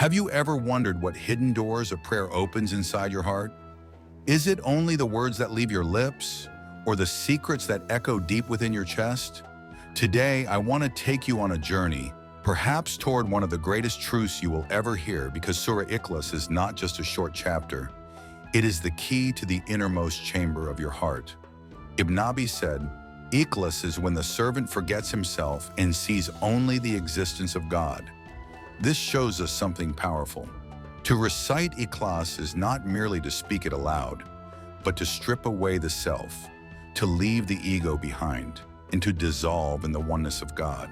Have you ever wondered what hidden doors a prayer opens inside your heart? Is it only the words that leave your lips, or the secrets that echo deep within your chest? Today, I want to take you on a journey, perhaps toward one of the greatest truths you will ever hear, because Surah Ikhlas is not just a short chapter. It is the key to the innermost chamber of your heart. Ibn Arabi said, Ikhlas is when the servant forgets himself and sees only the existence of God. This shows us something powerful. To recite Ikhlas is not merely to speak it aloud, but to strip away the self, to leave the ego behind, and to dissolve in the oneness of God.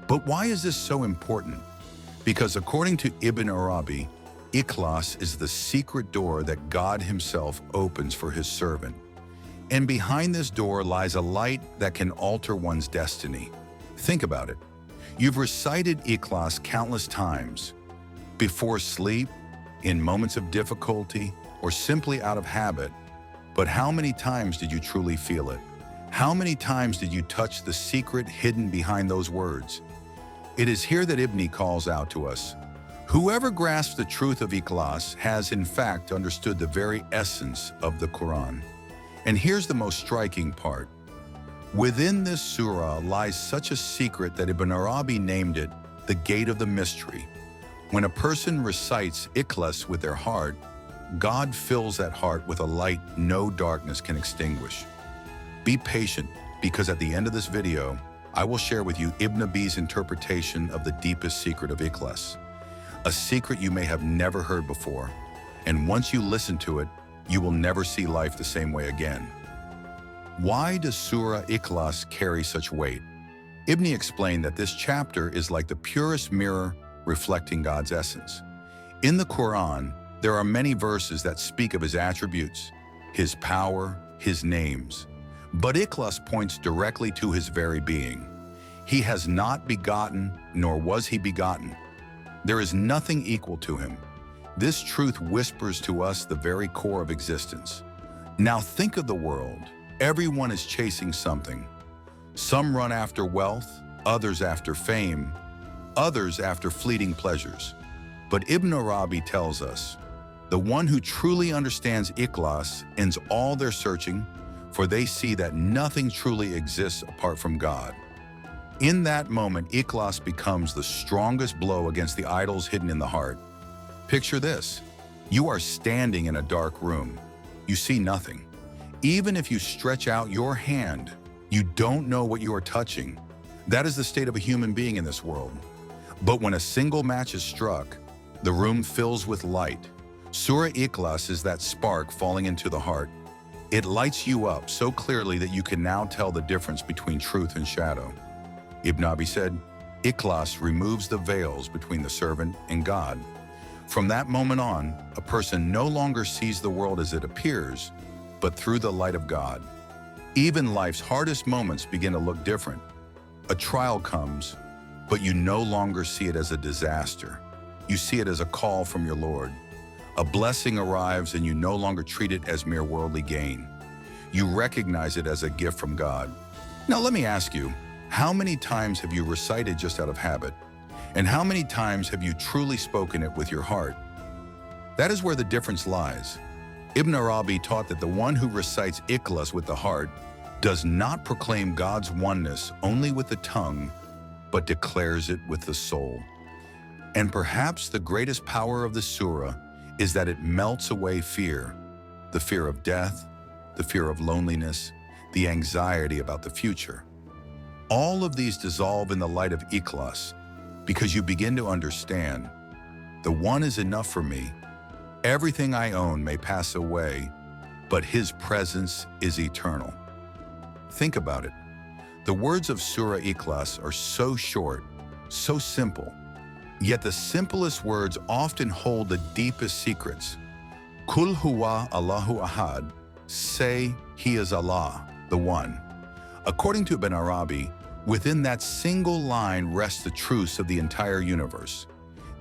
But why is this so important? Because according to Ibn Arabi, Ikhlas is the secret door that God himself opens for his servant. And behind this door lies a light that can alter one's destiny. Think about it. You've recited Ikhlas countless times, before sleep, in moments of difficulty, or simply out of habit. But how many times did you truly feel it? How many times did you touch the secret hidden behind those words? It is here that Ibn calls out to us. Whoever grasps the truth of Ikhlas has in fact understood the very essence of the Quran. And here's the most striking part. Within this surah lies such a secret that Ibn Arabi named it the gate of the mystery. When a person recites Ikhlas with their heart, God fills that heart with a light no darkness can extinguish. Be patient, because at the end of this video, I will share with you Ibn Arabi's interpretation of the deepest secret of Ikhlas, a secret you may have never heard before. And once you listen to it, you will never see life the same way again. Why does Surah Ikhlas carry such weight? Ibn explained that this chapter is like the purest mirror reflecting God's essence. In the Quran, there are many verses that speak of his attributes, his power, his names. But Ikhlas points directly to his very being. He has not begotten, nor was he begotten. There is nothing equal to him. This truth whispers to us the very core of existence. Now think of the world. Everyone is chasing something. Some run after wealth, others after fame, others after fleeting pleasures. But Ibn Arabi tells us, the one who truly understands Ikhlas ends all their searching, for they see that nothing truly exists apart from God. In that moment, Ikhlas becomes the strongest blow against the idols hidden in the heart. Picture this. You are standing in a dark room. You see nothing. Even if you stretch out your hand, you don't know what you are touching. That is the state of a human being in this world. But when a single match is struck, the room fills with light. Surah Ikhlas is that spark falling into the heart. It lights you up so clearly that you can now tell the difference between truth and shadow. Ibn Arabi said, Ikhlas removes the veils between the servant and God. From that moment on, a person no longer sees the world as it appears, but through the light of God. Even life's hardest moments begin to look different. A trial comes, but you no longer see it as a disaster. You see it as a call from your Lord. A blessing arrives and you no longer treat it as mere worldly gain. You recognize it as a gift from God. Now let me ask you, how many times have you recited just out of habit? And how many times have you truly spoken it with your heart? That is where the difference lies. Ibn Arabi taught that the one who recites Ikhlas with the heart does not proclaim God's oneness only with the tongue, but declares it with the soul. And perhaps the greatest power of the surah is that it melts away fear, the fear of death, the fear of loneliness, the anxiety about the future. All of these dissolve in the light of Ikhlas, because you begin to understand, the one is enough for me. Everything I own may pass away, but his presence is eternal. Think about it. The words of Surah Ikhlas are so short, so simple, yet the simplest words often hold the deepest secrets. Qul Huwa Allahu Ahad, say He is Allah, the One. According to Ibn Arabi, within that single line rests the truths of the entire universe.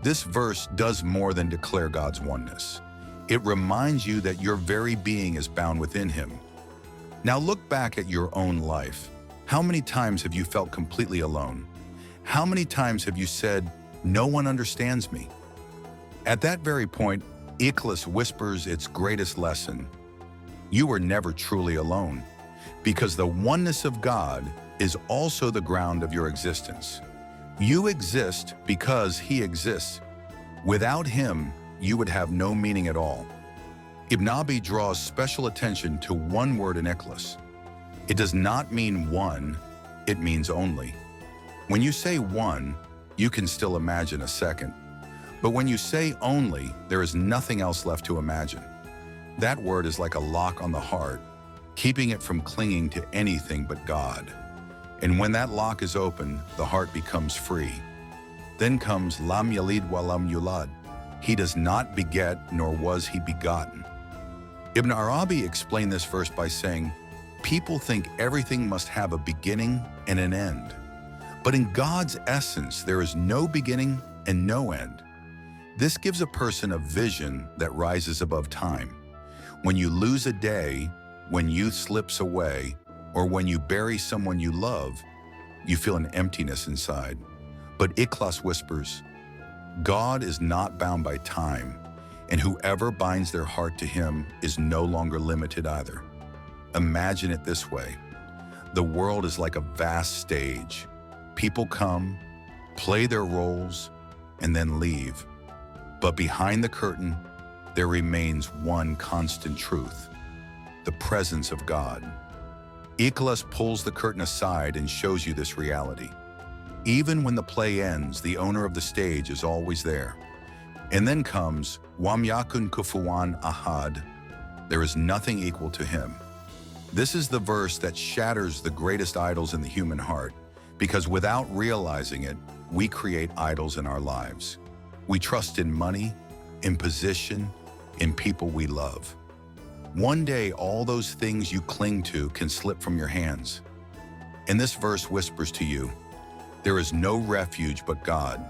This verse does more than declare God's oneness. It reminds you that your very being is bound within Him. Now look back at your own life. How many times have you felt completely alone? How many times have you said, "No one understands me"? At that very point, Ikhlas whispers its greatest lesson. You are never truly alone, because the oneness of God is also the ground of your existence. You exist because He exists. Without Him, you would have no meaning at all. Ibn Arabi draws special attention to one word in Ikhlas. It does not mean one, it means only. When you say one, you can still imagine a second. But when you say only, there is nothing else left to imagine. That word is like a lock on the heart, keeping it from clinging to anything but God. And when that lock is open, the heart becomes free. Then comes Lam Yalid wa Lam Yulad. He does not beget, nor was he begotten. Ibn Arabi explained this verse by saying, people think everything must have a beginning and an end. But in God's essence, there is no beginning and no end. This gives a person a vision that rises above time. When you lose a day, when youth slips away, or when you bury someone you love, you feel an emptiness inside. But Ikhlas whispers, God is not bound by time, and whoever binds their heart to Him is no longer limited either. Imagine it this way. The world is like a vast stage. People come, play their roles, and then leave. But behind the curtain, there remains one constant truth, the presence of God. Ikhlas pulls the curtain aside and shows you this reality. Even when the play ends, the owner of the stage is always there. And then comes Wam Yakun Kufuwan Ahad. There is nothing equal to Him. This is the verse that shatters the greatest idols in the human heart, because without realizing it, we create idols in our lives. We trust in money, in position, in people we love. One day, all those things you cling to can slip from your hands. And this verse whispers to you, there is no refuge but God.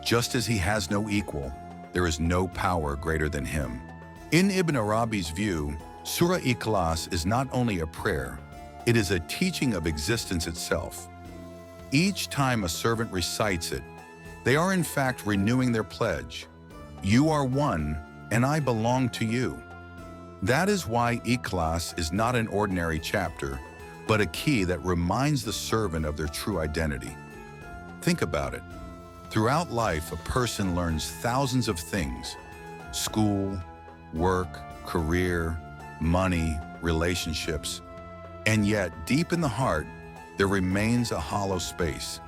Just as He has no equal, there is no power greater than Him. In Ibn Arabi's view, Surah Al Ikhlas is not only a prayer, it is a teaching of existence itself. Each time a servant recites it, they are in fact renewing their pledge. You are one, and I belong to you. That is why Ikhlas is not an ordinary chapter, but a key that reminds the servant of their true identity. Think about it. Throughout life, a person learns thousands of things: school, work, career, money, relationships. And yet, deep in the heart, there remains a hollow space.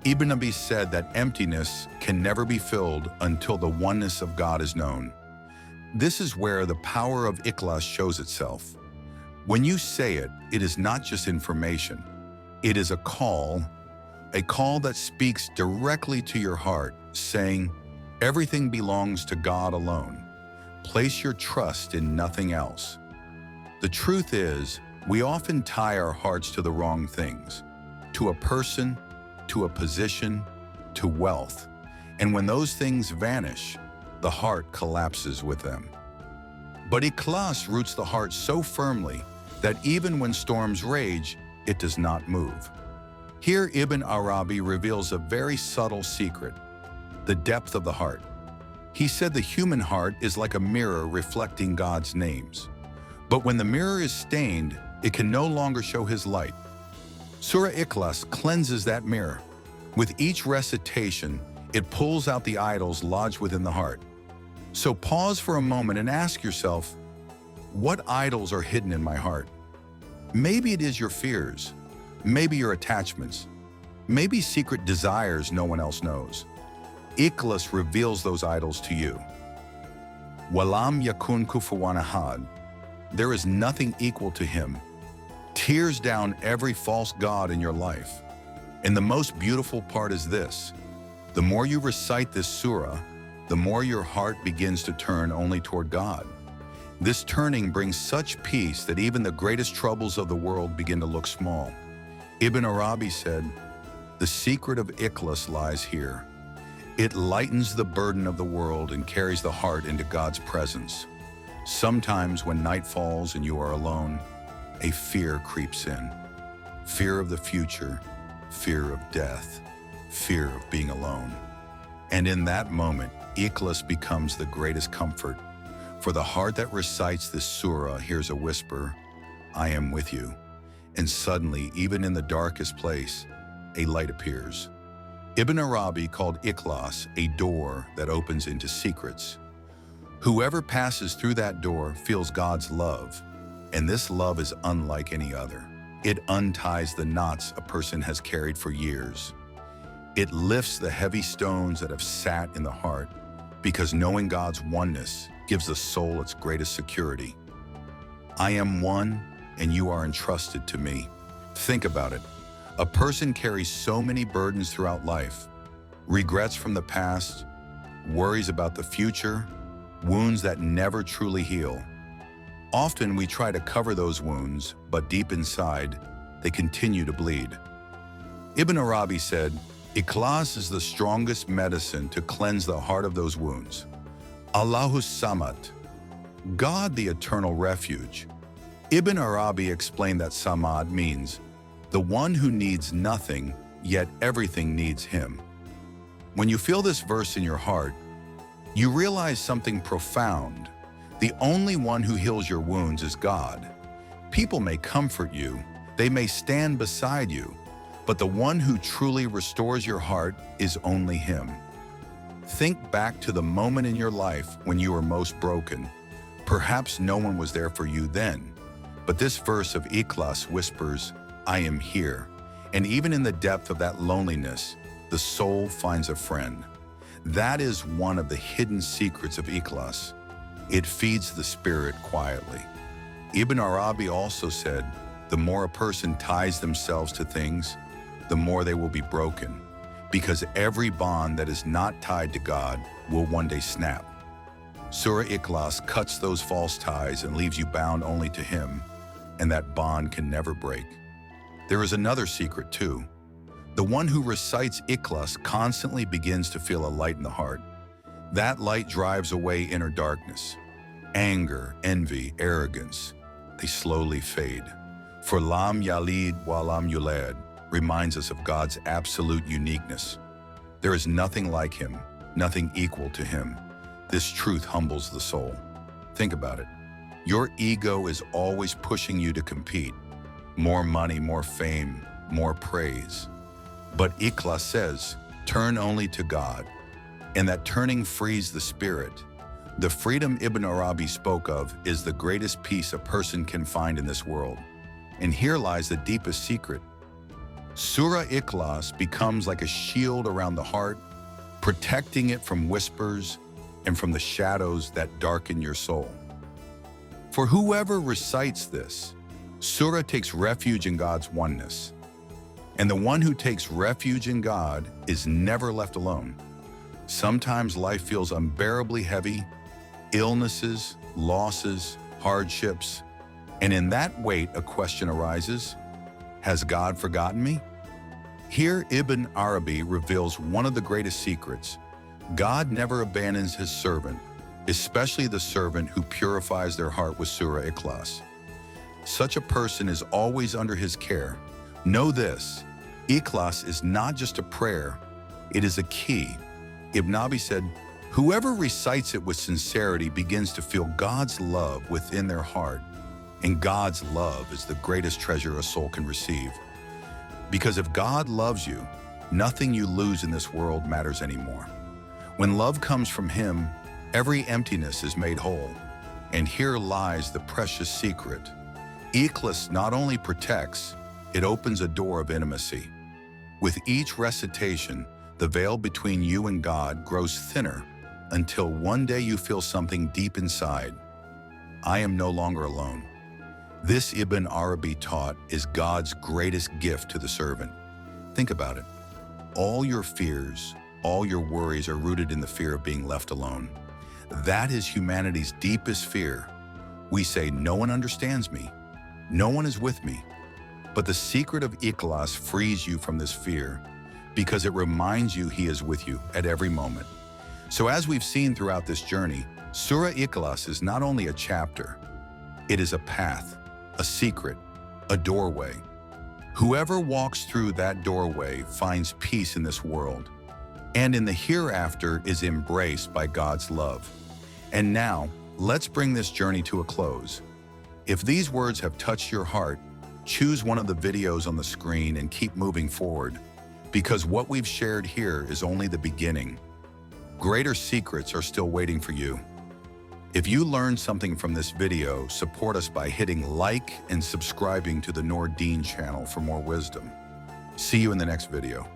Ibn Arabi said that emptiness can never be filled until the oneness of God is known. This is where the power of Ikhlas shows itself. When you say it, it is not just information. It is a call that speaks directly to your heart, saying, everything belongs to God alone. Place your trust in nothing else. The truth is, we often tie our hearts to the wrong things, to a person, to a position, to wealth. And when those things vanish, the heart collapses with them. But Ikhlas roots the heart so firmly that even when storms rage, it does not move. Here Ibn Arabi reveals a very subtle secret, the depth of the heart. He said the human heart is like a mirror reflecting God's names. But when the mirror is stained, it can no longer show His light. Surah Al Ikhlas cleanses that mirror. With each recitation, it pulls out the idols lodged within the heart. So pause for a moment and ask yourself, what idols are hidden in my heart? Maybe it is your fears, maybe your attachments, maybe secret desires no one else knows. Ikhlas reveals those idols to you. Walam yakun kufuwan ahad. There is nothing equal to Him. Tears down every false god in your life. And the most beautiful part is this: the more you recite this surah, the more your heart begins to turn only toward God. This turning brings such peace that even the greatest troubles of the world begin to look small. Ibn Arabi said, the secret of Ikhlas lies here. It lightens the burden of the world and carries the heart into God's presence. Sometimes when night falls and you are alone, a fear creeps in. Fear of the future, fear of death, fear of being alone. And in that moment, Ikhlas becomes the greatest comfort. For the heart that recites this surah hears a whisper, I am with you. And suddenly, even in the darkest place, a light appears. Ibn Arabi called Ikhlas a door that opens into secrets. Whoever passes through that door feels God's love, and this love is unlike any other. It unties the knots a person has carried for years. It lifts the heavy stones that have sat in the heart, because knowing God's oneness gives the soul its greatest security. I am one, and you are entrusted to me. Think about it. A person carries so many burdens throughout life: regrets from the past, worries about the future, wounds that never truly heal. Often we try to cover those wounds, but deep inside, they continue to bleed. Ibn Arabi said, Ikhlas is the strongest medicine to cleanse the heart of those wounds. Allahu Samad, God the eternal refuge. Ibn Arabi explained that Samad means the one who needs nothing, yet everything needs him. When you feel this verse in your heart, you realize something profound. The only one who heals your wounds is God. People may comfort you, they may stand beside you, but the one who truly restores your heart is only Him. Think back to the moment in your life when you were most broken. Perhaps no one was there for you then, but this verse of Ikhlas whispers, I am here. And even in the depth of that loneliness, the soul finds a friend. That is one of the hidden secrets of Ikhlas. It feeds the spirit quietly. Ibn Arabi also said, the more a person ties themselves to things, the more they will be broken, because every bond that is not tied to God will one day snap. Surah Ikhlas cuts those false ties and leaves you bound only to Him, and that bond can never break. There is another secret too. The one who recites Ikhlas constantly begins to feel a light in the heart. That light drives away inner darkness. Anger, envy, arrogance, they slowly fade. For Lam Yalid wa Lam Yulad reminds us of God's absolute uniqueness. There is nothing like Him, nothing equal to Him. This truth humbles the soul. Think about it. Your ego is always pushing you to compete. More money, more fame, more praise. But Ikhlas says, turn only to God. And that turning frees the spirit. The freedom Ibn Arabi spoke of is the greatest peace a person can find in this world. And here lies the deepest secret. Surah Ikhlas becomes like a shield around the heart, protecting it from whispers and from the shadows that darken your soul. For whoever recites this, Surah takes refuge in God's oneness. And the one who takes refuge in God is never left alone. Sometimes life feels unbearably heavy, illnesses, losses, hardships, and in that weight a question arises, has God forgotten me? Here Ibn Arabi reveals one of the greatest secrets. God never abandons His servant, especially the servant who purifies their heart with Surah Ikhlas. Such a person is always under His care. Know this, Ikhlas is not just a prayer, it is a key. Ibn Arabi said, whoever recites it with sincerity begins to feel God's love within their heart. And God's love is the greatest treasure a soul can receive. Because if God loves you, nothing you lose in this world matters anymore. When love comes from Him, every emptiness is made whole. And here lies the precious secret. Ikhlas not only protects, it opens a door of intimacy. With each recitation, the veil between you and God grows thinner until one day you feel something deep inside. I am no longer alone. This Ibn Arabi taught is God's greatest gift to the servant. Think about it. All your fears, all your worries are rooted in the fear of being left alone. That is humanity's deepest fear. We say, no one understands me. No one is with me. But the secret of Ikhlas frees you from this fear because it reminds you He is with you at every moment. So as we've seen throughout this journey, Surah Ikhlas is not only a chapter, it is a path, a secret, a doorway. Whoever walks through that doorway finds peace in this world, and in the hereafter is embraced by God's love. And now, let's bring this journey to a close. If these words have touched your heart, choose one of the videos on the screen and keep moving forward, because what we've shared here is only the beginning. Greater secrets are still waiting for you. If you learned something from this video, support us by hitting like and subscribing to the NoorDeen channel for more wisdom. See you in the next video.